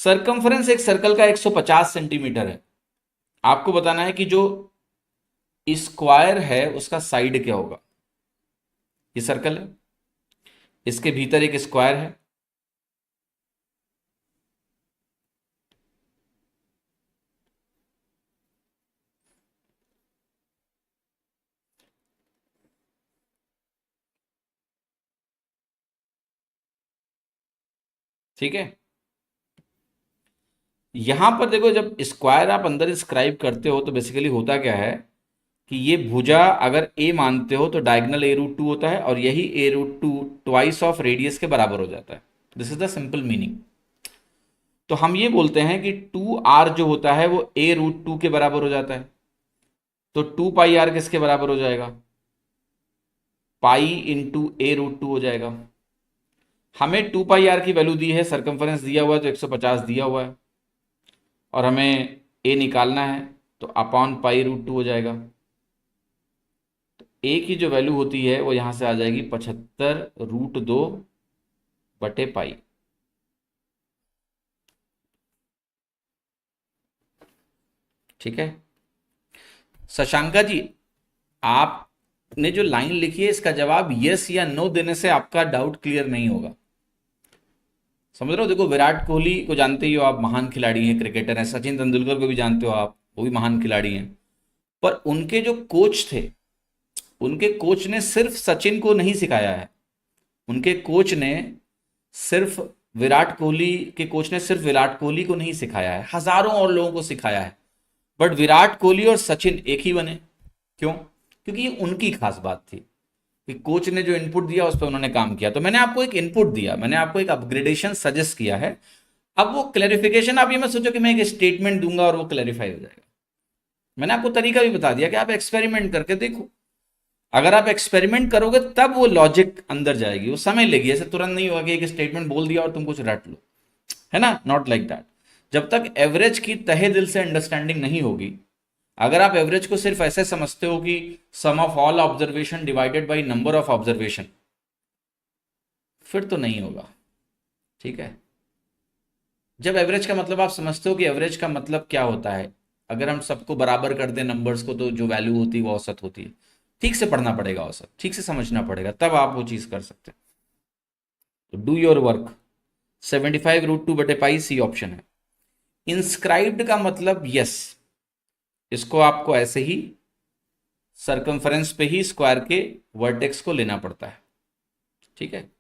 Circumference एक circle का 150 centimetre है। आपको बताना है कि जो स्क्वायर है उसका साइड क्या होगा। ये सर्कल है, इसके भीतर एक स्क्वायर है। ठीक है, यहां पर देखो, जब स्क्वायर आप अंदर इंस्क्राइब करते हो तो बेसिकली होता क्या है कि ये भुजा अगर ए मानते हो तो डायगनल a√2 होता है, और यही a√2 ट्वाइस ऑफ रेडियस के बराबर हो जाता है। This is the simple meaning. तो हम ये बोलते हैं कि 2r जो होता है वो a√2 के बराबर हो जाता है। तो 2πr किसके बराबर हो जाएगा? पाई इंटू a√2 हो जाएगा। हमें 2πr की वैल्यू दी है, सरकमफरेंस दिया हुआ है तो 150 दिया हुआ है, और हमें a निकालना है तो अपॉन पाई√2 हो जाएगा। तो a की जो वैल्यू होती है वो यहां से आ जाएगी 75√2 बटे पाई। ठीक है, शशांका जी, आपने जो लाइन लिखी है इसका जवाब यस या नो देने से आपका डाउट क्लियर नहीं होगा। समझ रहे हो? देखो, विराट कोहली को जानते ही हो आप, महान खिलाड़ी हैं, क्रिकेटर हैं। सचिन तेंदुलकर को भी जानते हो आप, वो भी महान खिलाड़ी हैं। पर उनके जो कोच थे, उनके कोच ने सिर्फ सचिन को नहीं सिखाया है। उनके कोच ने सिर्फ विराट कोहली के कोच ने सिर्फ विराट कोहली को नहीं सिखाया है, हजारों और लोगों को सिखाया है। बट विराट कोहली और सचिन एक ही बने। क्यों? क्योंकि ये उनकी खास बात थी कि कोच ने जो इनपुट दिया उस पर उन्होंने काम किया। तो मैंने आपको एक इनपुट दिया, मैंने आपको एक अपग्रेडेशन सजेस्ट किया है। अब वो क्लैरिफिकेशन, आप ये मत सोचो कि मैं एक स्टेटमेंट दूंगा और वो क्लैरिफाई हो जाएगा। मैंने आपको तरीका भी बता दिया कि आप एक्सपेरिमेंट करके देखो। अगर आप एक्सपेरिमेंट करोगे तब वो लॉजिक अंदर जाएगी, वो समय लेगी। ऐसे तुरंत नहीं होगा कि एक स्टेटमेंट बोल दिया और तुम कुछ रट लो, है ना? Not like that. जब तक एवरेज की तहे दिल से अंडरस्टैंडिंग नहीं होगी, अगर आप एवरेज को सिर्फ ऐसे समझते हो कि sum of all observation divided by number of observation, फिर तो नहीं होगा। ठीक है, जब एवरेज का मतलब आप समझते हो कि एवरेज का मतलब क्या होता है, अगर हम सबको बराबर कर दें नंबर्स को, तो जो वैल्यू होती है वो औसत होती है। ठीक से पढ़ना पड़ेगा, औसत ठीक से समझना पड़ेगा, तब आप वो चीज कर सकते हैं। तो डू योर वर्क। 75√2 बटे पाई, सी ऑप्शन है। इंस्क्राइब्ड का मतलब यस, इसको आपको ऐसे ही सरकमफ्रेंस पे ही स्क्वायर के वर्टेक्स को लेना पड़ता है। ठीक है।